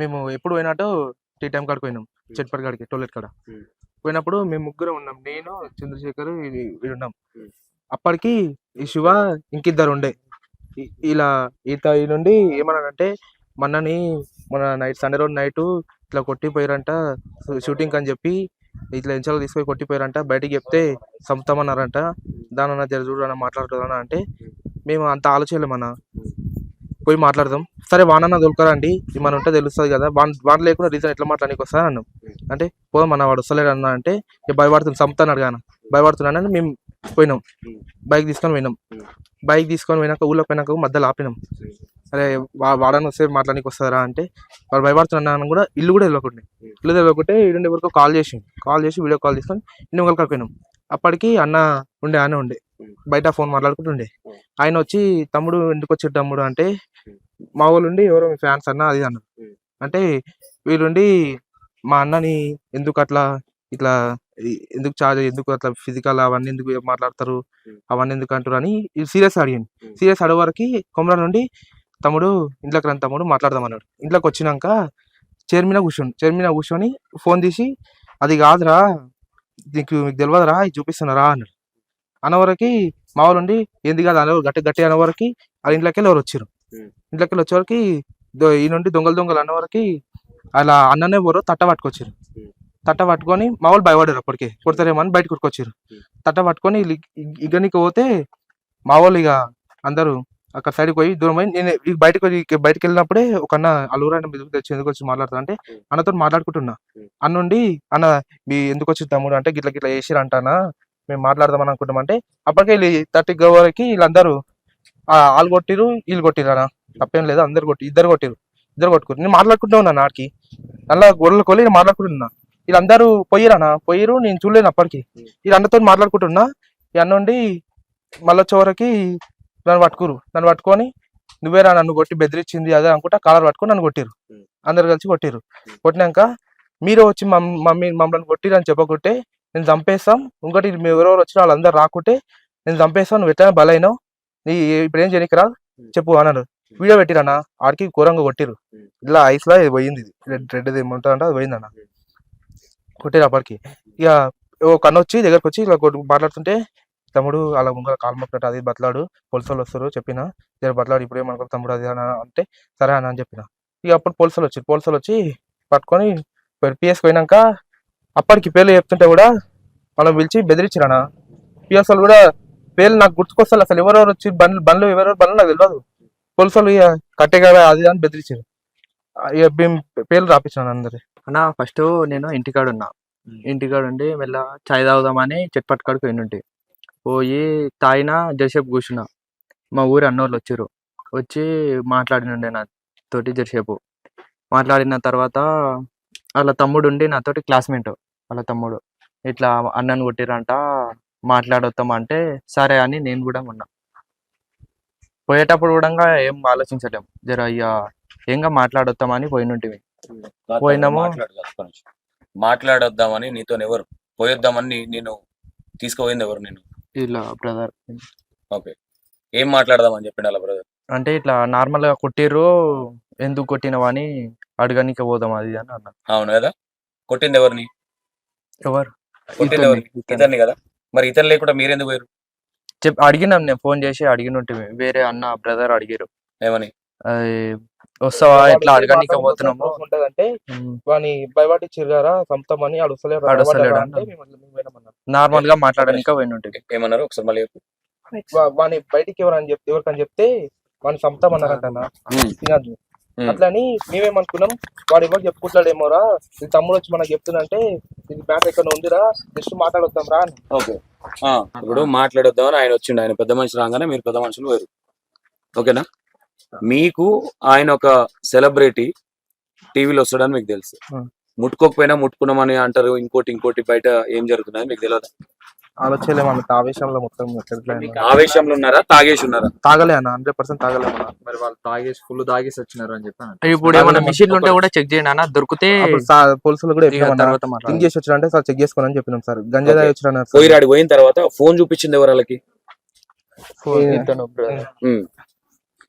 మేము ఎప్పుడు పోయినట్టు టీ టైం కాడికి పోయినాం. చెట్పల్లి కాడికి టోలెట్ కాడ పోయినప్పుడు మేము ముగ్గురం ఉన్నాం. నేను, చంద్రశేఖర్ వీడున్నాం. అప్పటికి ఈ శివ ఇంకిద్దరు ఉండే. ఇలా ఈ నుండి ఏమన్నాడంటే మొన్నని నైట్ సండే రోజు నైట్ ఇట్లా కొట్టిపోయారంట షూటింగ్ అని చెప్పి ఇట్లా ఎంచాలు తీసుకొని కొట్టిపోయారంట. బయటికి చెప్తే చంపుతామన్నారంట. దానన్నా జర చూడు అన్న మాట్లాడుతుందన్నా అంటే మేము అంత ఆలోచించలేమన్నా. పోయి మాట్లాడదాం. సరే వానన్నా దొరకరండి ఏమన్నా ఉంటే తెలుస్తుంది కదా. వాన్ లేకుండా రీజన్ ఎట్లా మాట్లాడానికి వస్తా అన్నాం. అంటే పోదాం అన్న వాడు వస్తలేడు అన్న అంటే భయపడుతుంది చంపుతాను అడిగాను. భయపడుతున్నానని మేము పోయినాం. బైక్ తీసుకొని పోయినాక ఊళ్ళో పోయినాక మధ్యలో ఆపినాం. సరే వాడని వస్తే మాట్లాడానికి వస్తారా అంటే వాడు భయపడుతున్నాను కూడా ఇల్లు కూడా తెలియకుంటే ఇల్లు వరకు కాల్ చేసి వీడియో కాల్ తీసుకొని ఇంటి ఒకరికి పోయినాం. అప్పటికి అన్న ఉండే బయట ఫోన్ మాట్లాడుకుంటుండే. ఆయన వచ్చి తమ్ముడు ఎందుకు వచ్చాడు తమ్ముడు అంటే మా వాళ్ళు ఉండి ఎవరో మీ ఫ్యాన్స్ అన్న అది అన్నారు. అంటే వీళ్ళుండి మా అన్నని ఎందుకు అట్లా ఇట్లా ఎందుకు చార్జ్ ఎందుకు అట్లా ఫిజికల్ అవన్నీ ఎందుకు మాట్లాడతారు అవన్నీ ఎందుకు అంటారు అని సీరియస్ అడిగాను. సీరియస్ అడగవరకు కొమరా నుండి తమ్ముడు ఇంట్లోకి రండి తమ్ముడు మాట్లాడదాం అన్నాడు. ఇంట్లోకి వచ్చినాక చైర్ మీద కూర్చొని ఫోన్ తీసి అది కాదురా మీకు తెలియదురా ఇది చూపిస్తున్నారా అన్నాడు. అనవరకి మా వాళ్ళు ఉండి ఏంది కాదు అనే గట్టి అనవరకి వాళ్ళ ఇంట్లోకి వెళ్ళి ఎవరు వచ్చారు. ఇంట్లోకి వెళ్ళి వచ్చేవరకు ఈ నుండి దొంగలు అన్నవరకి అలా అన్ననే ఎవరో తట్ట పట్టుకొని మా వాళ్ళు భయపడారు. అప్పటికే కొడతారేమో అని బయట కొట్టుకొచ్చారు. తట్ట పట్టుకొని ఇగనికి పోతే మా వాళ్ళు ఇక అందరూ అక్కడ సైడ్కి పోయి దూరం పోయి నేను బయటకు వెళ్ళినప్పుడే ఒక అన్న అల్లూరైన మీద తెచ్చి ఎందుకు వచ్చి మాట్లాడుతా అంటే అన్నతో మాట్లాడుకుంటున్నా. అన్నుండి అన్న మీ ఎందుకు వచ్చి తమ్ముడు అంటే గిట్లా చేసిరు అంటానా మేము మాట్లాడదామని అనుకుంటామంటే అప్పటికే వీళ్ళు 30 వరకు వీళ్ళందరూ వాళ్ళు కొట్టిరు వీళ్ళు కొట్టిరు అన్న తప్పేం లేదు. ఇద్దరు కొట్టుకురు. నేను మాట్లాడుకుంటూ ఉన్నా. నాకి అలా గొడవలు కొలి నేను మాట్లాడుకుంటున్నా. వీళ్ళందరూ పోయిరు నేను చూడలేను. అప్పటికి వీళ్ళందరితో మాట్లాడుకుంటున్నా. ఈ అన్నుండి మళ్ళీ వచ్చేవరకి నన్ను పట్టుకొని నువ్వేరా నన్ను కొట్టి బెదిరించింది అదే అనుకుంటా కాలర్ పట్టుకొని నన్ను కొట్టిరు. అందరు కలిసి కొట్టినాక మీరు వచ్చి మమ్మల్ని కొట్టిరు అని చెప్పకుంటే నేను చంపేస్తాం. ఇంకోటి ఎవరెవరు వచ్చినా వాళ్ళందరూ రాకుంటే నేను చంపేస్తాను. నువ్వు ఎట్లయినా బలైనావు నీ ఇప్పుడు ఏం చేయనికిరా చెప్పు అన్నాడు. వీడియో పెట్టిరన్నా ఆడికి ఘోరంగా కొట్టిరు. ఇలా ఐస్లా పోయింది రెడ్ ఏమంటుందంటే అది పోయిందన్న కొట్టిరు. అప్పటికి ఇక ఓ కన్ను వచ్చి దగ్గరకు వచ్చి ఇలా మాట్లాడుతుంటే తమ్ముడు అలా ముంగల కాలు మొక్కట అది బతలాడు పోలీసు వాళ్ళు వస్తారు చెప్పిన బతలాడు ఇప్పుడు ఏమనుకో తమ్ముడు అది అని అంటే సరే అని చెప్పిన. ఇక అప్పుడు పోలీసులు వచ్చి పట్టుకొని పిఎస్ పోయినాక అప్పటికి పేర్లు చెప్తుంటే కూడా మనం పిలిచి బెదిరించిరన్నా. పిఎస్ వాళ్ళు కూడా పేర్లు నాకు గుర్తుకొస్తారు అసలు ఎవరెవరు వచ్చి బండ్లు నాకు తెలియదు. పోలీసు వాళ్ళు ఇక కట్టే కదా అది అని బెదిరించారు. ఇక మేము పేర్లు రాపించాను అందరి అన్న. ఫస్ట్ నేను ఇంటికాడ ఉండి మెల్ల చాయ్ తాగుదామని చెట్పట్టుకాడికి పోయి తాగిన జరసేపు కూర్చున్నా. మా ఊరు అన్నోళ్ళు వచ్చి మాట్లాడినుండే నాతోటి జరసేపు. మాట్లాడిన తర్వాత వాళ్ళ తమ్ముడు ఉండి నాతోటి క్లాస్మేట్. వాళ్ళ తమ్ముడు ఇట్లా అన్నను కొట్టిరంట మాట్లాడొద్దామంటే సరే అని నేను కూడా ఉన్నా. పోయేటప్పుడు కూడా ఏం ఆలోచించలేము. జర అయ్యా ఏంగా మాట్లాడొద్దామని పోయినుంటివి. పోయినాము మాట్లాడొద్దామని నీతో ఎవరు పోయొద్దామని నేను తీసుకుపోయింది ఎవరు? నేను ఇలా బ్రదర్. ఓకే, ఏం మాట్లాడదామని చెప్పిండు అలా బ్రదర్? అంటే ఇట్లా నార్మల్ గా కొట్టిర్రు ఎందుకు కొట్టినవా అని అడగనిక పోదాం అది అని అన్నా. అవును కదా, కొట్టింది ఎవరిని? ఎవరు కొట్టింది ఎవరిని? ఇతన్ని కదా. మరి ఇతను లేకుండా మీరెందుకు పోయారు? అడిగినాం, నేను ఫోన్ చేసి అడిగినట్టు వేరే అన్న బ్రదర్ అడిగారు ఏమని వస్తావా ఇట్లా అడగనిక పోతున్నాము ఉంటదంటే వాని భయపడిచ్చిర్రారా చంపుతామని అడుస్తలేడు నార్మల్ గా మాట్లాడనిక పోయినట్టు. ఏమన్నారు ఒకసారి మళ్ళీ వాని బయటికి ఎవరికని చెప్తే వాడిని చంపుతామన్నారంట. అట్లని మేమేమనుకున్నాం వాడు ఎవరు చెప్పుకుంటాడేమోరా ఇది తమ్ముడు వచ్చి మనకు చెప్తుందంటే ఇది బ్యాక్ ఎక్కడ ఉందిరా జస్ట్ మాట్లాడొద్దాం రా అని. ఓకే, ఇప్పుడు మాట్లాడొద్దామని ఆయన వచ్చిండు. ఆయన పెద్ద మనిషి రాగానే మీరు పెద్ద మనుషులు వేరు. ఓకేనా? మీకు ఆయన ఒక సెలబ్రిటీ, టీవీలో వస్తాడని మీకు తెలుసు. ముట్టుకోకపోయినా ముట్టుకున్నామని అంటారు. ఇంకోటి బయట ఏం జరుగుతుందని మీకు తెలియదు. ఆలోచనలేమన్న ఆవేశంలో మొత్తం ఆవేశంలో ఉన్నారా? తాగేసి ఉన్నారా? తాగలే అన్న 100% తాగలేమన్నా. మరి వాళ్ళు తాగేసి ఫుల్ తాగేసి వచ్చినారు అని చెప్పాను. ఇప్పుడు ఏమైనా మిషన్లు ఉంటే కూడా చెక్ చేయండి అన్న, దొరికితే పోలీసులు కూడా థింక్ చేసి వచ్చినంటే సార్ చెక్ చేసుకోనని చెప్పినాం సార్. గంజా తాగి వచ్చిన పోయిన తర్వాత ఫోన్ చూపించింది ఎవరు వాళ్ళకి?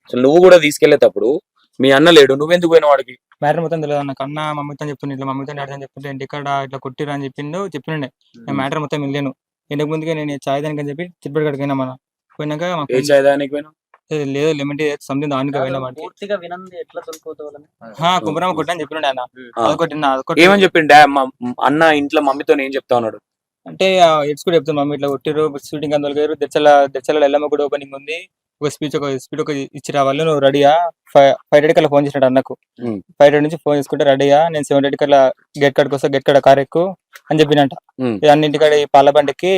నువ్వు కూడా తీసుకెళ్లేటప్పుడు మీ అన్న లేడు, నువ్వెందుకు పోయిన వాడికి? మ్యాటర్ మొత్తం తెలియదు నాకు. అన్న మమ్మీతో చెప్తుండే, ఇట్లా మమ్మీతో డాడీ అని చెప్తుంటే ఇంటికాడ ఇట్లా కొట్టిరు అని చెప్పిండే. నేను మ్యాటర్ మొత్తం వెళ్ళాను. ఇంతకు ముందుగా నేను చాయ్ దానికి అని చెప్పి చిట్పడి కడికి పోయినా మన పోయినాక మా ఏ చాయదానికి పోయినా? లేదు లెమన్ టీ సంథింగ్ దానికి పోయినా పూర్తిగా వినంది ఎట్లా దొరికిపోతావు కుమరమ్మ కొట్టని చెప్పినాడు ఆయన. అదొకటి ఏమని చెప్పిండే అన్న ఇంట్లో మమ్మీతో ఏం చెప్తా ఉన్నాడు? అంటే ఎడ్స్ కూడా చెప్తాను మమ్మీ ఇట్లా కొట్టిరు షూటింగ్ అందులో దెచ్చల ఎల్లమ్మ కూడా ఓపెనింగ్ ఉంది, ఒక స్పీచ్ ఒక ఇచ్చి రావాలి, నువ్వు రెడీయా 5:30 కల్లా ఫోన్ చేసినాడు అన్నకు. 5:30 నుంచి ఫోన్ చేసుకుంటే రెడీయా, నేను 7:30 కల్లా గేట్ కాడికి వస్తా, గేట్ కాడ కార్ ఎక్కు అని చెప్పినట్ట. అన్నింటికాడ ఈ పాల బండికి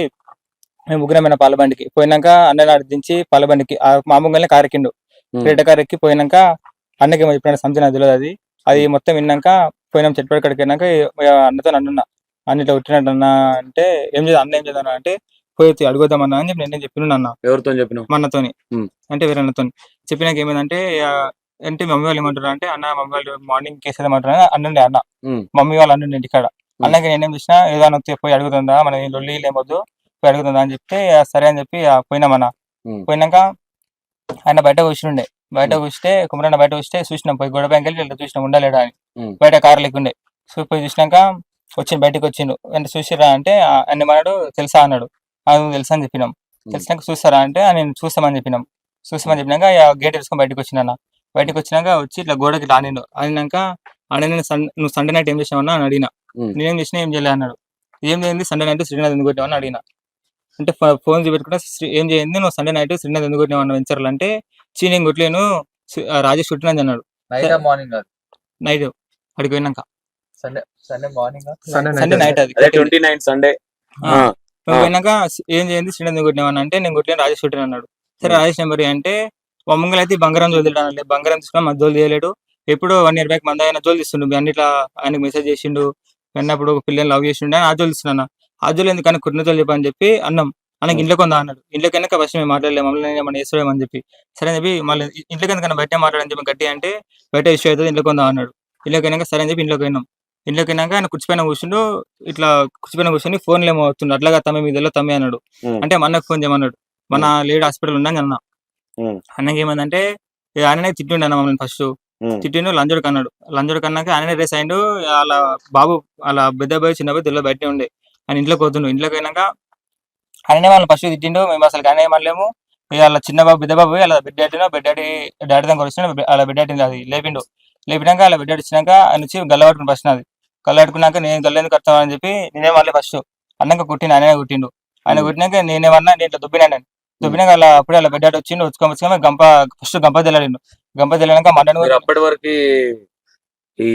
మేము ముగ్గురమైన పాల బండికి పోయినాక అన్న దించి పాల బండికి మామూలుగానే కార్ ఎక్కిండు. క్రీడ కార్ ఎక్కి పోయినాక అన్నకి ఎప్పుడైనా సంథింగ్ నాకు తెలియదు. అది మొత్తం విన్నాక పోయినాం చెట్పడి కాడికి వెళ్ళినాక అన్నతో అన్నున్నా, అన్న ఇట్లా కొట్టినట్టు అన్న అంటే ఏం చేద్దాం అన్న ఏం చేద్దాం అంటే పోయి అడుగుదామన్నా అని చెప్పి నేను చెప్పిన అన్న. ఎవరితో చెప్పిన? మా అన్నతోని. అంటే వేరే అన్నతో చెప్పినాక ఏమైందంటే అంటే మమ్మీ వాళ్ళు ఏమంటారు అంటే అన్న మమ్మీ వాళ్ళు మార్నింగ్ కేసేదమంటారు అన్నండి అన్న. మమ్మీ వాళ్ళు అన్నండి ఇంటికాడ. అన్నకి నేనేం చేసినా ఏదైనా పోయి అడుగుతుందా, మన లొల్లి ఏమొద్దు పోయి అడుగుతుందా అని చెప్తే సరే అని చెప్పి పోయినామన్న. పోయినాక ఆయన బయట కూర్చుండే, బయట కూర్చుంటే కుమరన్న బయట కూర్చుంటే చూసినాం, పోయి గొడవ బ్యాంక్ వెళ్ళి చూసినాం ఉండలేడా అని. బయట కారు లేకుండే పోయి చూసినాక వచ్చిండు, బయటకు వచ్చిండు. అంటే చూసిరా అంటే ఆయన మనడు తెలుసా అన్నాడు. అది తెలుసా అని చెప్పినాం. తెలిసినాక చూస్తారా అంటే నేను చూస్తామని చెప్పినాం. చూస్తామని చెప్పినాక గేట్ వేసుకొని బయటకు వచ్చినా. బయటకు వచ్చినాక వచ్చి ఇట్లా గోడకి ఇట్లా ఆనిండు. ఆనినాక నువ్వు సండే నైట్ ఏం చేసావన్నా అని అడిగినా. నేనేం చేసినా ఏం చేయలే అన్నాడు. ఏం చేయండి సండే నైట్ శ్రీనాథ్ ఎందుకు కొట్టావని అడిగినా. అంటే ఫోన్ చూపెట్టుకుంటే ఏం చేయండి నువ్వు సండే నైట్ శ్రీనాథ్ ఎందుకు కొట్టినావు వెంచర్లు అంటే నేను కొట్టలేను రాజేష్ కొట్టినది అన్నాడు. నైట్ అడిగి పోయినాక సండే నైట్ అది 29 సండే పోయినాక ఏం చేయండి శ్రీనాథ్ ఎందుకు కొట్టినావు అంటే నేను కొట్టిన రాజేష్ కొట్టిన అన్నాడు. సరే రాజేష్ నెంబర్ అంటే మమ్మల్ని అయితే బంగారం జోలు తింటాను, బంగారం తీసుకున్నా మా జోలు చేయలేడు. ఎప్పుడు 1 year బ్యాక్ మంద ఆయన జోలు తీస్తుండు, అన్నిట్లా ఆయనకు మెసేజ్ చేసిండు, విన్నప్పుడు ఒక పిల్లని లవ్ చేసిండు, ఆ జోలు ఇస్తున్నా. ఆ జోలు ఎందుకన్నా కుట్టిన జోలు చెప్పని చెప్పి అన్నాం. ఆయనకి ఇంట్లోకి ఉందా అన్నాడు. ఇంట్లోకి వెనక ఫస్ట్ మేము మాట్లాడలేము, మమ్మల్ని ఏమన్నా వేసుకోలేమని చెప్పి సరే అని చెప్పి మళ్ళీ ఇంట్లోకి ఎందుకన్నా బయట మాట్లాడని చెప్పి గట్టి అంటే బయట ఇష్యూ అవుతుంది ఇంట్లోకి ఉందా అన్నాడు. ఇంట్లోకి వెనక సరే అని చెప్పి ఇంట్లోకి పోయినాం. ఇంట్లోకి వెళ్ళాక ఆయన కుర్చిపైన కూర్చుండు, ఇట్లా కుర్చిపైన కూర్చొని ఫోన్లు ఏమో అవుతుంది, అట్లాగా తమ్మి మీద తమ్మి అన్నాడు. అంటే మా అన్నకు ఫోన్ చేయమన్నాడు. మన లేడీ హాస్పిటల్ ఉన్నాం అన్న. అన్నకి ఏమైందంటే ఆయననే తిట్టిండు అన్న మమ్మల్ని ఫస్ట్ తిట్టిండు, లంజోడు కన్నాడు. లంజోడు కన్నాక ఆయననే రేస్ అయిండు. వాళ్ళ బాబు వాళ్ళ పెద్ద బాబు చిన్న బాబు తెల్ల బయటనే ఉండే. ఆయన ఇంట్లోకి పోతుండు. ఇంట్లోకి పోయినాక ఆయననే వాళ్ళని ఫస్ట్ తిట్టిండు. మేము అసలు ఆయన ఏమనలేము. వాళ్ళ చిన్న బాబు పెద్ద బాబు వాళ్ళ బిడ్డ డాడీ దగ్గర వచ్చిన వాళ్ళ బిడ్డ అది లేపిండు. లేపినాక వాళ్ళ బిడ్డ వచ్చినాక ఆయన వచ్చి గల్ల పట్టుకుని ఫస్ట్ అది గల్ల పట్టుకున్నాక నేను గల్ల ఎందుకు కడతాను అని చెప్పి నేనే వాళ్ళే ఫస్ట్ అన్నాక కొట్టిండు. ఆయనే కొట్టిండు. ఆయన కొట్టినాక నేనేమన్నా నేను ఇట్లా దుబ్బినాను. దుబ్బినాక అలా అప్పుడే వాళ్ళ బిడ్డ వచ్చిండు. వచ్చుకోమని ఫస్ట్ గంప తెల్లాడిండు. గంప తెల్లాక మటన్ అప్పటి వరకు ఈ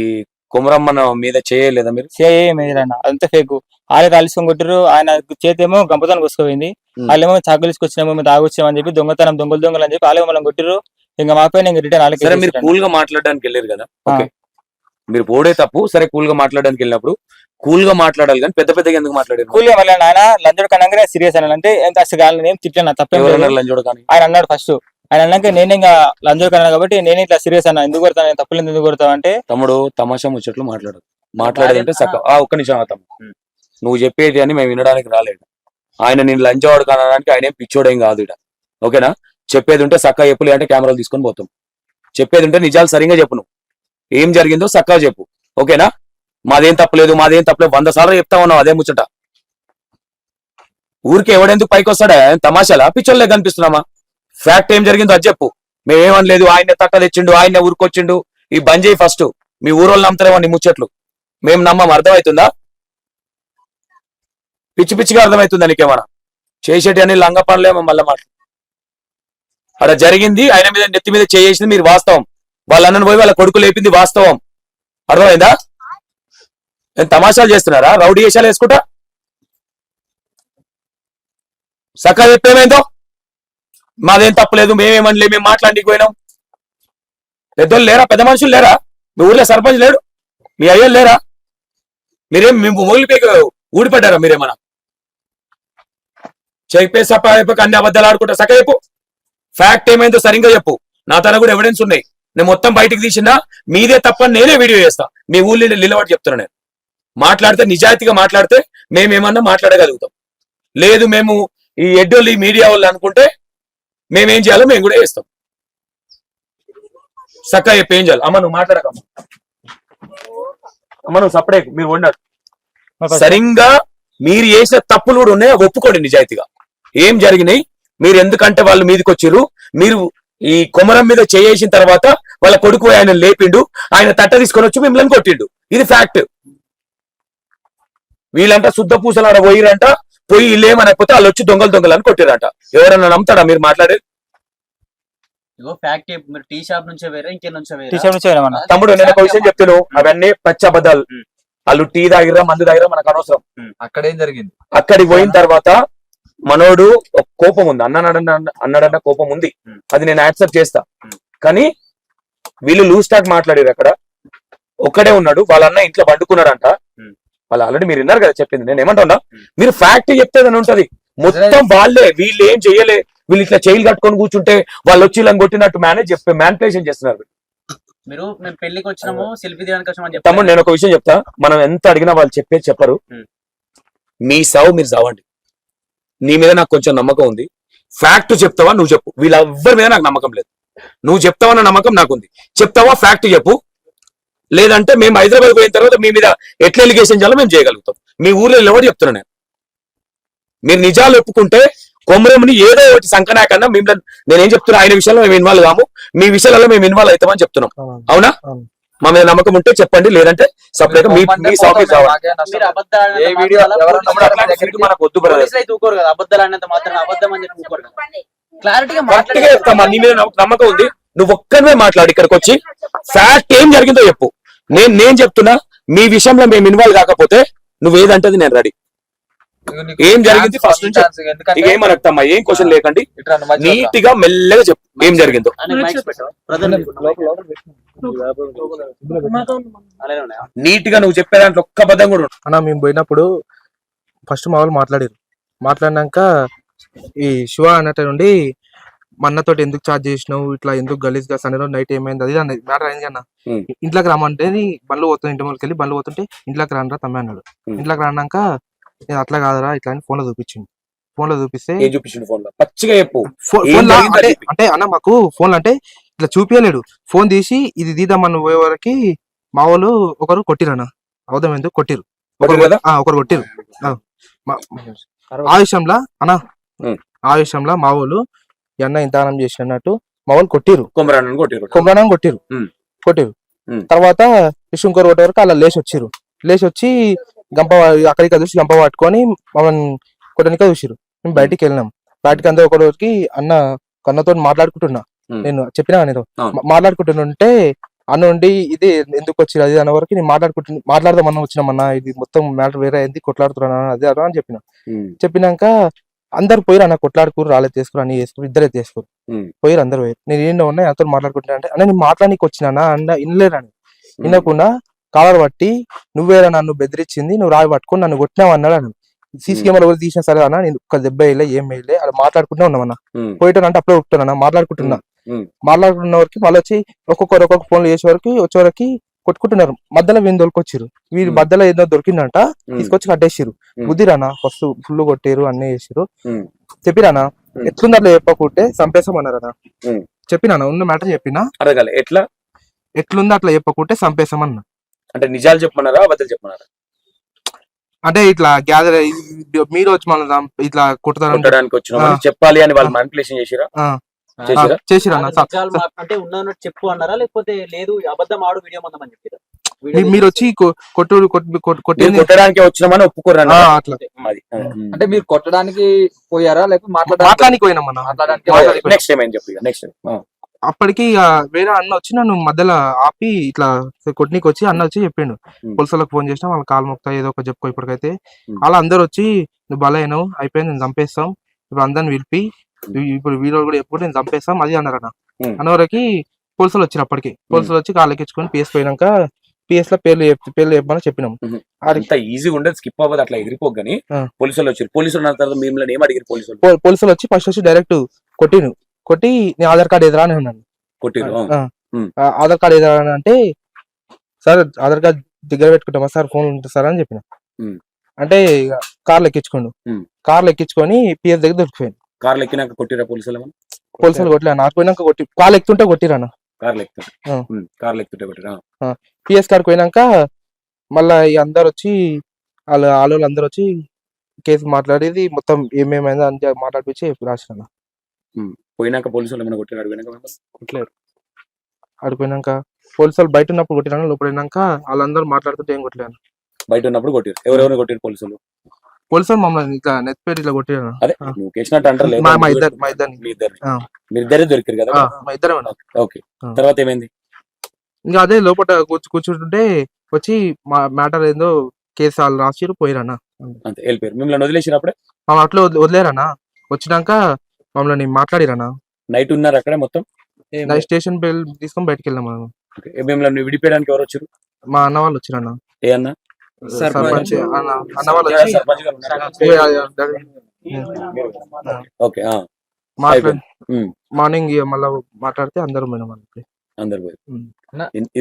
కుమరమ్మన మీద చేయలేదా మీరు? చేయలేదన్న, అదంతా ఫేక్. ఆడే కాలుసుకొని కొట్టారు. ఆయన చేతేమో గంపతో కొసుకుపోయింది. వాళ్ళేమో చాకులు తీసుకొచ్చినామో మేము తాగొచ్చామని చెప్పి దొంగతనం దొంగలు అని చెప్పి వాళ్ళేమో మనం కొట్టిరు. ఇంకా మాపైన ఇంకా రిటర్న్ వాళ్ళకి. మీరు కూల్ గా మాట్లాడడానికి వెళ్ళారు కదా, ఓకే మీరు పోడే తప్పు. సరే కూల్ గా మాట్లాడడానికి వెళ్ళినప్పుడు కూల్ గా మాట్లాడాలి కానీ పెద్ద పెద్దగా ఎందుకు మాట్లాడారు? కూల్ గా మళ్ళీ ఆయన లంజోడు కన్నా సీరియస్ అన్నాడు. అంటే ఎంత అసలు ఏం తిట్టాను తప్ప లంజోడు కానీ ఆయన అన్నాడు ఫస్ట్. ఆయన అన్నాక నేనే ఇంకా లంజోడు కన్నాను కాబట్టి నేనే ఇట్లా సీరియస్ అన్నా, ఎందుకు కొడతాను తప్పలేదు ఎందుకు కొడతావు అంటే తమ్ముడు తమాషా ముచ్చట్లు మాట్లాడేదంటే ఒక్క నిమిషం తమ్ముడు, నువ్వు చెప్పేది అని మేము వినడానికి రాలేదు. ఆయన నేను లంజోడు కనడానికి ఆయన ఏం పిచ్చోడేం కాదు ఇక్కడ, ఓకేనా? చెప్పేది ఉంటే సక్క చెప్పులే అంటే కెమెరాలు తీసుకొని పోతాం. చెప్పేది ఉంటే నిజాలు సరిగా చెప్పు, నువ్వు ఏం జరిగిందో సక్కగా చెప్పు, ఓకేనా? మాదేం తప్పలేదు 100 సార్లు చెప్తా ఉన్నావు అదే ముచ్చట. ఊరికి ఎవడెందుకు పైకి వస్తాడా? తమాషాలా పిచ్చోళ్ళే కనిపిస్తున్నామా? ఫ్యాక్ట్ ఏం జరిగిందో అది చెప్పు. మేమేమనలేదు, ఆయనే తట్ట తెచ్చిండు, ఆయనే ఊరుకొచ్చిండు, ఈ బంద్ చేయి ఫస్ట్. మీ ఊరోళ్ళు నమ్ముతారేమో నీ ముచ్చట్లు, మేము నమ్మం. అర్థమవుతుందా? పిచ్చి పిచ్చిగా అర్థమవుతుందా నీకేమన్నా? చేసేటి అని లంగ పనులేమో మళ్ళీ మాట. అక్కడ జరిగింది ఆయన మీద నెత్తి మీద చేసింది మీరు వాస్తవం, వాళ్ళ అన్నను పోయి వాళ్ళ కొడుకు లేపింది వాస్తవం. అర్థమైందా? నేను తమాషాలు చేస్తున్నారా? రౌడీ వేషాలు వేసుకుంటా సక్క చెప్పేమేందో. మాదేం తప్పలేదు, మేమేమనలే, మేము మాట్లాడికి పోయినాం. పెద్దోళ్ళు లేరా? పెద్ద మనుషులు లేరా? మీ ఊర్లో సర్పంచ్ లేడు? మీ అయ్యలు లేరా? మీరేం మేము మొగిలిపోయి ఊడిపడ్డారా? మీరేమన్నా చెప్పే సప్ప అన్ని అబద్ధాలు ఆడుకుంటా సక్క చెప్పు. ఫ్యాక్ట్ ఏమైందో సరిగ్గా చెప్పు. నా తన కూడా ఎవిడెన్స్ ఉన్నాయి, నేను మొత్తం బయటికి తీసినా మీదే తప్పని నేనే వీడియో చేస్తా. మీ ఊళ్ళో నిలబడి చెప్తున్నా నేను. మాట్లాడితే నిజాయితీగా మాట్లాడితే మేమేమన్నా మాట్లాడగలుగుతాం. లేదు మేము ఈ ఎడ్డోళ్ళు ఈ మీడియా వాళ్ళు అనుకుంటే మేమేం చేయాలో మేము కూడా చేస్తాం. చక్కగా చెప్పి ఏం చేయాలి? అమ్మ నువ్వు మాట్లాడకమ్మ, అమ్మ నువ్వు సపరేట్, మీరు ఉండరు సరిగ్గా. మీరు చేసే తప్పులు కూడా ఉన్నాయి, అవి ఒప్పుకోండి నిజాయితీగా. ఏం జరిగినాయి, మీరు ఎందుకంటే వాళ్ళు మీదకి వచ్చిర్రు, మీరు ఈ కొమరం మీద చేసిన తర్వాత వాళ్ళ కొడుకు ఆయన లేపిండు, ఆయన తట్ట తీసుకొని వచ్చి మిమ్మల్ని కొట్టిండు. ఇది ఫ్యాక్ట్. వీళ్ళంట శుద్ధ పూసలాడ పోయిరంట, పోయి ఇల్లేమనకపోతే వాళ్ళు వచ్చి దొంగలు అని కొట్టిరంట. ఎవరన్నా నమ్ముతాడా మీరు మాట్లాడేది? ఇగో ఫ్యాక్ట్ మీరు టీ షాప్ నుంచే వేరే ఇంకే నుంచే వేరే టీచర్ నుంచి వెళ్ళమన్నా. తమ్ముడు నేను ఒక విషయం చెప్తాను, అవన్నీ పచ్చి అబద్ధాలు. వాళ్ళు టీ తాగిరా మందు తాగిరా మనకు అనవసరం. అక్కడేం జరిగింది? అక్కడికి పోయిన తర్వాత మనోడు ఒక కోపం ఉంది, అన్నాడన్న కోపం ఉంది, అది నేను యాక్సెప్ట్ చేస్తా. కానీ వీళ్ళు లూజ్ టాక్ మాట్లాడారు. అక్కడ ఒక్కడే ఉన్నాడు, వాళ్ళ అన్న ఇంట్లో పండుకున్నాడంట. వాళ్ళు ఆల్రెడీ మీరు విన్నారు కదా చెప్పింది. నేను ఏమంటున్నా, మీరు ఫ్యాక్ట్ చెప్తేదని ఉంటది. మొత్తం వాళ్ళే, వీళ్ళు ఏం చెయ్యలే, వీళ్ళు ఇట్లా చైలు కట్టుకొని కూర్చుంటే వాళ్ళు వచ్చి ఇలా కొట్టినట్టు మ్యానిపులేషన్ చేస్తున్నారు. మీరు మేము పెళ్లికి వచ్చినాము సెల్ఫీ దిగడానికి వచ్చామని తమ్ముడు నేను ఒక విషయం చెప్తా, మనం ఎంత అడిగినా వాళ్ళు చెప్పేది చెప్పరు. మీ సావు మీరు సావండి. నీ మీద నాకు కొంచెం నమ్మకం ఉంది. ఫ్యాక్ట్ చెప్తావా నువ్వు చెప్పు, వీళ్ళెవ్వరి మీద నాకు నమ్మకం లేదు. నువ్వు చెప్తావన్న నమ్మకం నాకుంది. చెప్తావా ఫ్యాక్ట్ చెప్పు, లేదంటే మేము హైదరాబాద్ పోయిన తర్వాత మీ మీద ఎట్లా ఎలిగేషన్ చేయాలో మేము చేయగలుగుతాం. మీ ఊర్లో ఎవరు చెప్తున్నా నేను, మీరు నిజాలు ఒప్పుకుంటే కొమరంని ఏదో ఒకటి సంకనాకన్నా మిమ్మల్ని నేనేం చెప్తున్నా, ఆయన విషయంలో మేము ఇన్వాల్వ్ కాము, మీ విషయాలలో మేము ఇన్వాల్వ్ అవుతామని చెప్తున్నాం. అవునా? మా మీద నమ్మకం ఉంటే చెప్పండి, లేదంటే సపరేట్ మీరు మనకు వద్దు brother. ఊకోరు కదా, అబద్ధాలు అన్నంత మాత్రం అబద్ధం అని చెప్పి ఊకోరు. క్లారిటీగా కరెక్ట్గా చెప్తామా, నీ మీద నాకు నమ్మకం ఉంది. నువ్వు ఒక్కరివే మాట్లాడు, ఇక్కడికి వచ్చి ఫ్యాక్ట్ ఏం జరిగిందో చెప్పు. నేను చెప్తున్నా, మీ విషయంలో మేము ఇన్వాల్వ్ కాకపోతే నువ్వు ఏదంటది నేను రెడీ. ఏం జరిగింది ఫస్ట్ నుంచి ఇక ఏమనమ్మా, ఏం క్వశ్చన్ లేకండి, నీట్ గా మెల్లగా చెప్పు ఏం జరిగిందో. నీట్ గా నువ్వు చెప్పే దాంట్లో ఒక్క పదం కూడా ఉండదు. అన్న మేము పోయినప్పుడు ఫస్ట్ మా వాళ్ళు మాట్లాడినాక ఈ శివ అన్నట్టు నుండి మా అన్నతోటి ఎందుకు చార్జ్ చేసినావు, ఇట్లా ఎందుకు గలీజ్ గా సండే రోజు నైట్ ఏమైంది అది అన్నది మ్యాటర్ అయింది అన్న. ఇంట్లోకి రమ్మంటే బండ్లు పోతుంది, ఇంటి ముందుకు వెళ్ళి బండ్లు పోతుంటే ఇంట్లోకి రానరా తమ్మి అన్నాడు. ఇంట్లోకి రానాక నేను అట్లా కాదరా ఇట్లా అని ఫోన్ లో చూపించింది. ఫోన్ లో చూపిస్తే పచ్చిగా చెప్పు. అంటే అన్న మాకు ఫోన్ లో అంటే ఇట్లా చూపించలేడు. ఫోన్ తీసి ఇది తీద్దామని పోయే వరకు మా వాళ్ళు ఒకరు కొట్టిరన్న, అవదం ఎందుకు కొట్టిరు, ఒకరు కొట్టిరు. ఆ విషయంలో అన్న, ఆ విషయంలో మా వాళ్ళు అన్న ఇంత ఆనం చేసినట్టు మా వాళ్ళు కొట్టిరు, కొమరాన్ని కొట్టిరు. తర్వాత విష్ణుకర్ కొట్టే వరకు అలా లేచి వచ్చి గంప అక్కడికి చూసి గంప పట్టుకొని మమ్మల్ని కొట్టడానికి చూసిరు. మేము బయటికి వెళ్ళినాం. బయటికి అందరూ ఒకరికి అన్నతో మాట్లాడుకుంటున్నా, నేను చెప్పినా నేను మాట్లాడుకుంటుంటే అన్న ఉండి ఇది ఎందుకు వచ్చిరు అది అన్న వరకు నేను మాట్లాడదామన్నా వచ్చినామన్నా, ఇది మొత్తం మ్యాటర్ వేరే అయింది, కొట్లాడుతున్నా అదే అదా అని చెప్పినాక అందరు పోయిరు అన్న, కొట్లాడుకురు, రాలేదు తీసుకురు, అన్ని చేసుకురు, ఇద్దరే తీసుకురు, పోయిరు అందరు పోయారు. నేను ఏంటో ఉన్నాయి అతను మాట్లాడుకుంటున్నా అంటే అన్న నేను మాట్లాడానికి వచ్చినా అన్న వినలేరని, వినకుండా కాలర్ పట్టి నువ్వేరా నన్ను బెదిరించింది, నువ్వు రాయి పట్టుకొని నన్ను కొట్టినావు అన్నాడు. అన్న సీసీ కెమెరా కూడా తీసిన సరే అన్న, నేను ఒక్క దెబ్బ వేయలే ఏం వేయలే, అలా మాట్లాడుకుంటూ ఉన్నామన్నా. పోయిటానంటే అప్పుడే ఉట్టున్నా మాట్లాడుకుంటున్న వరకు మళ్ళీ వచ్చి ఒక్కొక్క ఫోన్లు చేసే వరకు వచ్చే వరకు కొట్టుకుంటున్నారు. మధ్యలో వీళ్ళు దొరికొచ్చిరు, వీళ్ళు మధ్యలో ఏదో దొరికిందంట తీసుకొచ్చి కట్టేసిరు. బుద్ధిరానా ఫస్ట్ ఫుల్ కొట్టారు, అన్నీ చేసిరు. చెప్పిరానా ఎట్లుంది అట్లా చెప్పకుంటే చంపేసామన్నారనా, చెప్పినానా ఉన్న మ్యాటర్ చెప్పినా ఎట్లుంది అట్లా చెప్పకుంటే చంపేసామన్నా. అంటే నిజాలు చెప్పమన్నారా అబద్ధాలు చెప్పమన్నారా? అంటే ఇట్లా గ్యాదర్ మీరు వచ్చి మనం ఇట్లా కొట్టడానికి వచ్చిన చెప్పాలి అని వాళ్ళు మ్యానిపులేషన్ చేసిరా? చేసిరా అంటే ఉన్నట్టు చెప్పు అన్నారా, లేకపోతే లేదు అబద్ధం ఆడు వీడియో మందమని చెప్పారా? మీరు వచ్చి కొట్టడానికి వచ్చినామని ఒప్పుకోరా? అట్లా అంటే మీరు కొట్టడానికి పోయారా లేకపోతే మాట్లాడడానికి పోయినామన్నా? నెక్స్ట్ టైం ఏం చెప్పి నెక్స్ట్ అప్పటికి వేరే అన్న వచ్చి నన్ను మధ్యలో ఆపి ఇట్లా కొట్టినీకి వచ్చి అన్న వచ్చి చెప్పిండు, పోలీసులకు ఫోన్ చేసినా వాళ్ళ కాలు మొక్తా ఏదో ఒక చెప్పుకో. ఇప్పటికైతే అలా అందరు వచ్చి నువ్వు బలైనవు అయిపోయింది, నేను చంపేస్తాం, ఇప్పుడు అందరిని పిలిపి ఇప్పుడు వీడియో కూడా ఎప్పుడు నేను చంపేస్తాం అది అన్నారన్న. అన్నవరకి పోలీసులు వచ్చారు. అప్పటికి పోలీసులు వచ్చి కాళ్ళు ఎక్కించుకొని పిఎస్ పోయినాక పిఎస్ లో పేర్లు చెప్పమని చెప్పినాం. అంత ఈజీగా ఉండదు, స్కిప్ అవ్వదు, అట్లా ఎగిరిపోగాని పోలీసులు వచ్చారు. పోలీసులు మిమ్మల్ని ఏం అడిగారు? పోలీసులు వచ్చి ఫస్ట్ వచ్చి డైరెక్ట్ కొట్టి నీ ఆధార్ కార్డు ఎదురా అని అన్నాను. ఆధార్ కార్డు ఎదురా అంటే సార్ ఆధార్ కార్డు దగ్గర పెట్టుకుంటామా సార్, ఫోన్ ఉంటుంది సార్ అని చెప్పిన. అంటే కార్లు ఎక్కించుకొని పిఎస్ దగ్గర దొరికిపోయాను. కార్లు ఎక్కినాక కొట్టిరా పోలీసులు? కొట్టలే, నాకు పోయినాక కాలు ఎక్కుతుంటే కొట్టిరాను. కార్లు ఆ. ఎక్కుతాడు కార్లు ఎక్కుతుంటే కొట్టిరా పిఎస్ కాడికి పోయినాక మళ్ళీ అందరు వచ్చి వాళ్ళు అందరు వచ్చి కేసు మాట్లాడేది మొత్తం ఏమేమైందో అని మాట్లాడిపించి రాసిన పోయినాక పోలీసు వాళ్ళు ఏమైనా కొట్టారు అడిగినాక కొట్టలేరు. ఆడిపోయినాక పోలీసు వాళ్ళు బయట ఉన్నప్పుడు కొట్టినాక లోపలినాక వాళ్ళందరూ మాట్లాడుతుంటే ఏం కొట్టలేను. బయట ఉన్నప్పుడు కొట్టారు ఎవరెవరు కొట్టారు పోలీసులు పోలీసు వాళ్ళు మమ్మల్ని ఇట్లా నెత్తిపేట ఇట్లా కొట్టినాను. అదే నువ్వు కేసినట్టు అంటారు లేదు మా ఇద్దరిని మీ ఇద్దరే దొరికారు కదా మా ఇద్దరే ఉన్నాం. ఓకే తర్వాత ఏమైంది ఇంకా అదే లోపల కూర్చుంటుంటే వచ్చి మా మ్యాటర్ ఏందో కేసు వాళ్ళు రాసిరు పోయిరన్నా. అంతే వెళ్ళిపోయారు మిమ్మల్ని వదిలేసారు అప్పుడే మమ్మల్ని అట్లా వదిలేరన్నా. వచ్చినాక మమ్మల్ని మాట్లాడిరన్నా. నైట్ ఉన్నారు అక్కడే మొత్తం నైట్ స్టేషన్ బెల్ తీసుకొని బయటకు వెళ్ళాం మనం. మిమ్మల్ని విడిపోయడానికి ఎవరు వచ్చారు మా అన్న వాళ్ళు వచ్చిరన్నా. ఏ అన్న సర్పంచ్ అన్న వాళ్ళు వచ్చి సర్పంచ్ గారు ఉన్నారా? ఓకే మాట్లాడి మార్నింగ్ మళ్ళా మాట్లాడితే అందరూ పోయినాం. అందరు పోయి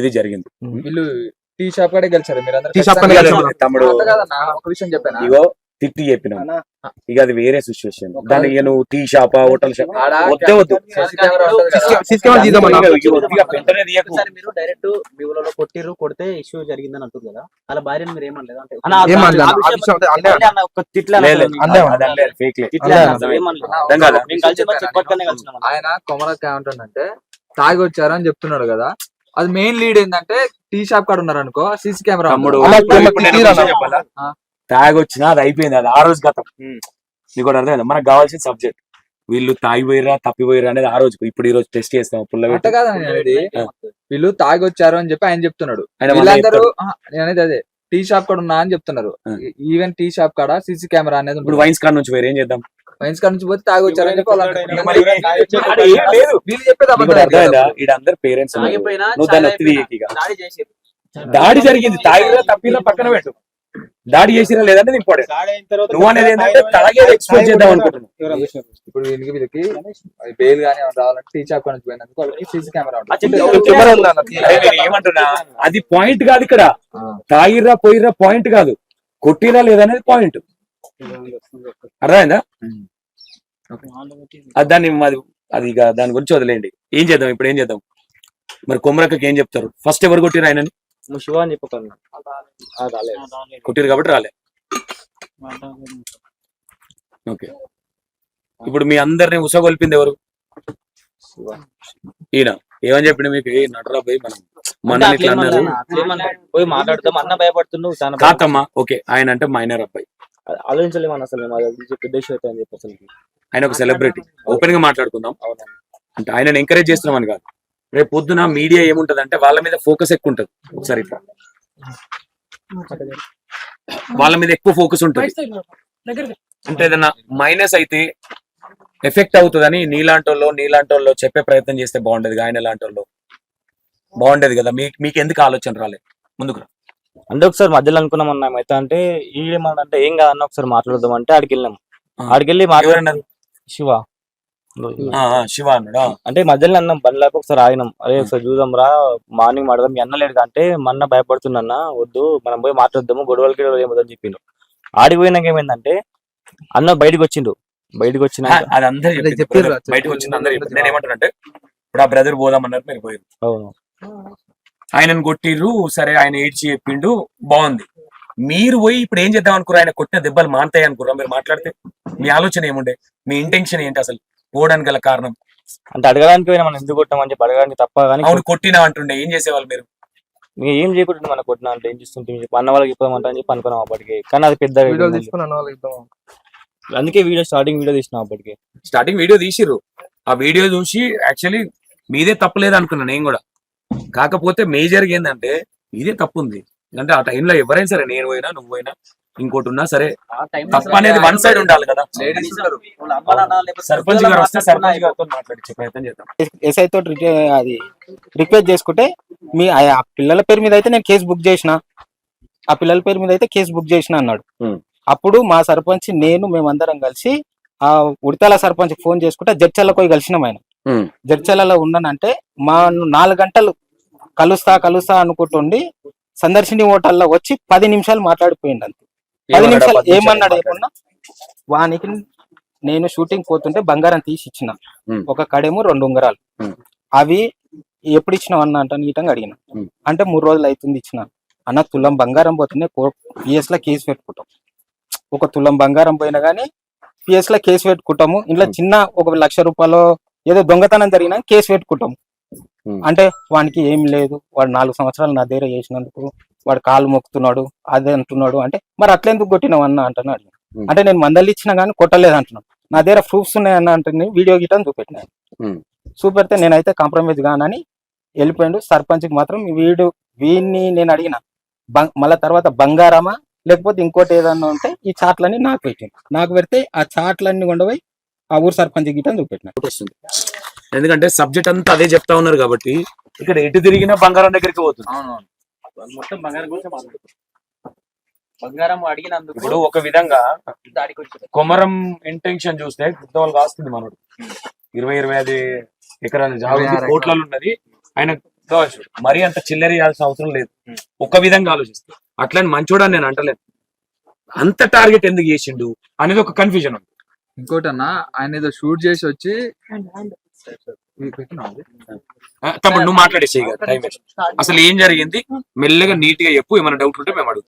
ఇది జరిగింది వీళ్ళు టీ షాప్ కాడే గెలిచారు మీరు టీ షాప్ కాడే గెలిచారు. తమ్ముడు ఒక విషయం చెప్పాను. ఇగో తిట్టి చెప్పిన ఇక అది వేరే సిచ్యువేషన్ దాని ఇక నువ్వు టీ షాపా హోటల్ షాప్ వద్దే వద్దు వెంటనే తీయకు. ఒకసారి మీరు డైరెక్ట్ మీ ఊళ్ళో కొట్టిర్రు కొడితే ఇష్యూ జరిగిందని అంటారు కదా అలా భార్యను మీరు ఏమనలేదు అంటే ఏమనలేదు. ఆ విషయం అంటే అల్లే అన్న ఒక తిట్లా లే, లే, అది అనలే, fake లే. అర్థం కాదా? ఆయన కొమరక్క ఏమంటాడంటే తాగి వచ్చారు అని చెప్తున్నాడు కదా. అది మెయిన్ లీడ్ ఏంటంటే టీ షాప్ కాడ ఉన్నారు అనుకో సీసీ కెమెరా తమ్ముడు అలా ఇప్పుడు నేను తీరా ఒక విషయం చెప్పాలా? తాగి వచ్చినా అది అయిపోయింది అది ఆ రోజు గతం నీకు కూడా అర్థమైందా మనకు కావాల్సిన సబ్జెక్ట్ వీళ్ళు తాగిపోయిరా తప్పిపోయిరా అనేది ఆ రోజు ఇప్పుడు ఈ రోజు టెస్ట్ చేస్తాం పుల్ల అట్ట కాదు అనేది వీళ్ళు తాగి వచ్చారు అని చెప్పి ఆయన చెప్తున్నాడు. ఆయన మళ్ళీ వీళ్ళందరూ చెప్తాడు. నేను అనేది అదే టీ షాప్ కాడ ఉన్నా అని చెప్తున్నారు. ఈవెన్ టీ షాప్ కాడ సీసీ కెమెరా అనేది ఇప్పుడు వైన్స్ కాడ నుంచి వేరే ఏం చేద్దాం వైన్స్ కాడ నుంచి పోతే తాగి వచ్చారని చెప్పి వాళ్ళు అంటున్నారు. మరి ఆడ ఏం లేదు. వీళ్ళు చెప్పేది నీకు కూడా అబద్ధమే అర్థమైందా కదా. ఈడ అందరు పేరెంట్స్ తాగిపోయినా నువ్వు దాన్ని ఒత్తిడి ఇక దాడి చేసి దాడి జరిగింది తాగిరా తప్పిరా పక్కన పెట్టు దాడి చేసిరా లేదంటే ఇంపార్టెంట్ నువ్వు అనేది ఏంటంటే తాగేది ఎక్స్పోజ్ చేద్దాం అనుకుంటున్నావు ఇప్పుడు వీళ్ళకి బెయిల్ గానీ ఏమైనా రావాలంటే టీ షాప్ కాడ నుంచి పోయినందుకు వాళ్ళకి సీసీ కెమెరా కెమెరా ఉందా అన్న? అదే నేను ఏమంటున్నా అది పాయింట్ కాదు ఇక్కడ తాగిర్రా పోయిర్రా పాయింట్ కాదు కొట్టిరా లేదనేది పాయింట్ అర్థమైందా అది దాన్ని అది ఇక దాని గురించి వదిలేయండి ఏం చేద్దాం ఇప్పుడు ఏం చేద్దాం మరి కొమరక్కకి ఏం చెప్తారు ఫస్ట్ ఎవరు కొట్టిరు ఆయనని శివ అని చెప్పగలను కొట్టిరు కాబట్టి రాలే ఓకే ఇప్పుడు మీ అందరిని ఉసగొల్పింది ఎవరు ఈయన ఏమని చెప్పిండు మీకు ఏ నటరా పోయి మనం మన ఇట్లా అన్నారు పోయి మాట్లాడుతాం అన్న భయపడుతున్నావు చాలా కాకమ్మా ఓకే ఆయన అంటే మైనర్ అబ్బాయి ఆలోచించలేమని అసలు మేము అది పెద్ద ఇష్యూ అవుతాయని చెప్పి అసలు ఆయన ఒక సెలబ్రిటీ ఓపెన్ గా మాట్లాడుకుందాం అంటే ఆయనను ఎంకరేజ్ చేస్తున్నామని కాదు రేపు పొద్దున మీడియా ఏముంటది అంటే వాళ్ళ మీద ఫోకస్ ఎక్కువ ఉంటది ఒకసారి ఇట్లా వాళ్ళ మీద ఎక్కువ ఫోకస్ ఉంటుంది అంటే ఏదన్నా మైనస్ అయితే ఎఫెక్ట్ అవుతుందని నీలాంటోళ్ళు చెప్పే ప్రయత్నం చేస్తే బాగుండేది ఆయన లాంటి వాళ్ళు బాగుండేది కదా మీకు ఎందుకు ఆలోచన రాలే ముందుకు రా. అంటే ఒకసారి మధ్యలో అనుకున్నాం అన్నాం అయితే అంటే ఈడేమంటే ఏం కాదన్న ఒకసారి మాట్లాడదాం అంటే ఆడికి వెళ్ళాం ఆడికి వెళ్ళి ఎవరన్నారు శివ శివ అన్నాడా అంటే మధ్యలో అన్నాం బండ్లాపి ఒకసారి ఆగినాం అదే ఒకసారి చూద్దాం రా మార్నింగ్ మాట్లాడదాం మీ అన్న లేడు అంటే మా అన్న భయపడుతున్నా వద్దు మనం పోయి మాట్లాడదాము గొడవలకి ఏమవుతుందని చెప్పిండు ఆడికి పోయినాక ఏమైందంటే అన్న బయటకు వచ్చిండు బయటకు వచ్చిన అది అందరూ చెప్పారు. బయటకు వచ్చింది అందరూ చెప్పారు. నేను ఏమంటానంటే ఇప్పుడు ఆ బ్రదర్ పోదామన్నారు మీరు పోయారు అవును ఆయనను కొట్టిర్రు సరే ఆయన ఏడ్చి చెప్పిండు బాగుంది మీరు పోయి ఇప్పుడు ఏం చేద్దాం అనుకున్నారు ఆయన కొట్టిన దెబ్బలు మానతాయి అనుకురా మీరు మాట్లాడితే మీ ఆలోచన ఏముండే మీ ఇంటెన్షన్ ఏంటి అసలు పోవడానికి గల కారణం అంటే అడగడానికి పోయినా మనం ఎందుకు కొట్టామని చెప్పి అడగడానికి తప్ప కానీ అవును కొట్టినా అంటుండే ఏం చేసేవాళ్ళు మీరు మీకు ఏం చేయకుండా మనం కొట్టినా అంటే ఏం చేస్తుంటే చెప్పి అన్న వాళ్ళకి ఇవ్వమంటా అని చెప్పి అనుకున్నాం అప్పటికి కానీ అది పెద్ద వీడియోలు తీసుకుని అన్న వాళ్ళకి ఇద్దాం. అందుకే స్టార్టింగ్ వీడియో తీసినాం అప్పటికి స్టార్టింగ్ వీడియో తీసిర్రు ఆ వీడియో చూసి యాక్చువల్లీ మీదే తప్పులేదు అనుకున్నా నేను కూడా కాకపోతే మేజర్ గా ఏంటంటే ఇదే తప్పు ఉంది అంటే ఆ టైంలో ఎవరైనా సరే నేను పోయినా నువ్వు పోయినా ఇంకోటి ఉన్నా సరే తప్పు అనేది వన్ సైడ్ ఉండాలి కదా సర్పంచ్ గారు వస్తే సర్పంచ్ గారితో మాట్లాడించే ప్రయత్నం చేద్దాం ఎస్ఐ తోటి అది రిక్వెస్ట్ చేసుకుంటే మీ ఆ పిల్లల పేరు మీద అయితే నేను కేసు బుక్ చేసిన ఆ పిల్లల పేరు మీద అయితే కేసు బుక్ చేసిన అన్నాడు అప్పుడు మా సర్పంచ్ నేను మేమందరం కలిసి ఆ ఉడతాల సర్పంచ్ ఫోన్ చేసుకుంటే జడ్చర్లకు పోయి కలిసినాం ఆయన జడ్చర్లలో ఉన్నానంటే మా 4 గంటలు కలుస్తా అనుకుంటుండి సందర్శిని హోటల్లో వచ్చి 10 నిమిషాలు మాట్లాడిపోయింది అంతే 10 నిమిషాలు ఏమన్నాడు ఏమన్నా వానికి నేను షూటింగ్ పోతుంటే బంగారం తీసి ఇచ్చిన ఒక కడేమో 2 ఉంగరాలు అవి ఎప్పుడు ఇచ్చినావు అన్న అంటే నీటంగా అడిగిన. ఉమ్. అంటే 3 రోజులు అవుతుంది ఇచ్చిన. అన్న తులం బంగారం పోతేనే PS లో కేసు పెట్టుకుంటాం. ఒక తులం బంగారం పోయినా కానీ PS లో కేసు పెట్టుకుంటాము. ఇంట్లో చిన్న ఒక 1,00,000 రూపాయలు ఏదో దొంగతనం జరిగినా కేసు పెట్టుకుంటాం. ఉమ్. అంటే వానికి ఏం లేదు, వాడు 4 సంవత్సరాలు నా దగ్గర చేసినందుకు వాడు కాలు మొక్కుతున్నాడు అదే అంటున్నాడు. అంటే మరి అట్లెందుకు కొట్టినావు అన్న అంటున్నాడు. ఉమ్. అంటే నేను మందలు ఇచ్చినా కానీ కొట్టలేదు అంటున్నాను. నా దగ్గర ప్రూఫ్స్ ఉన్నాయన్న అంటే వీడియో గిటని చూపెట్టినాను. ఉమ్. చూపెడితే నేనైతే కాంప్రమైజ్ కానని వెళ్ళిపోయాడు. సర్పంచ్కి మాత్రం వీడిని నేను అడిగిన మళ్ళీ తర్వాత బంగారమా లేకపోతే ఇంకోటి ఏదన్నా ఉంటే ఈ చాట్లన్నీ నాకు పెట్టింది. నాకు పెడితే ఆ చాట్లన్నీ కొండపోయి ఆ ఊరు సర్పంచ్ గిటని చూపెట్టిన. వస్తుంది. ఎందుకంటే సబ్జెక్ట్ అంతా అదే చెప్తా ఉన్నారు కాబట్టి ఇక్కడ ఎటు తిరిగినా బంగారం దగ్గరికి పోతుంది. మొత్తం బంగారం గురించి మాట్లాడుతున్నాం. బంగారం అడిగినందుకు ఇప్పుడు ఒక విధంగా దాడికి వచ్చారు. కొమరం ఇంటెన్షన్ చూస్తే గుత్తవాళ్ళకి ఆస్తుంది మనోడు 20-25 ఎకరాల జాగా ఉంది, కోట్లలో ఉన్నది. ఆయన దోషుడు మరీ అంత చిల్లర చేయాల్సిన అవసరం లేదు. ఒక విధంగా ఆలోచిస్తే అట్లని మంచోడా నేను అంటలేదు. అంత టార్గెట్ ఎందుకు చేసిండు అనేది ఒక కన్ఫ్యూజన్ ఉంది. ఇంకోటి అన్న, ఆయన ఏదో షూట్ చేసి వచ్చి తమ్ముడు నువ్వు మాట్లాడేసి టైం వేస్ట్. అసలు ఏం జరిగింది మెల్లగా నీట్ గా చెప్పు. ఏమైనా డౌట్ ఉంటే మేము అడుగుతాం.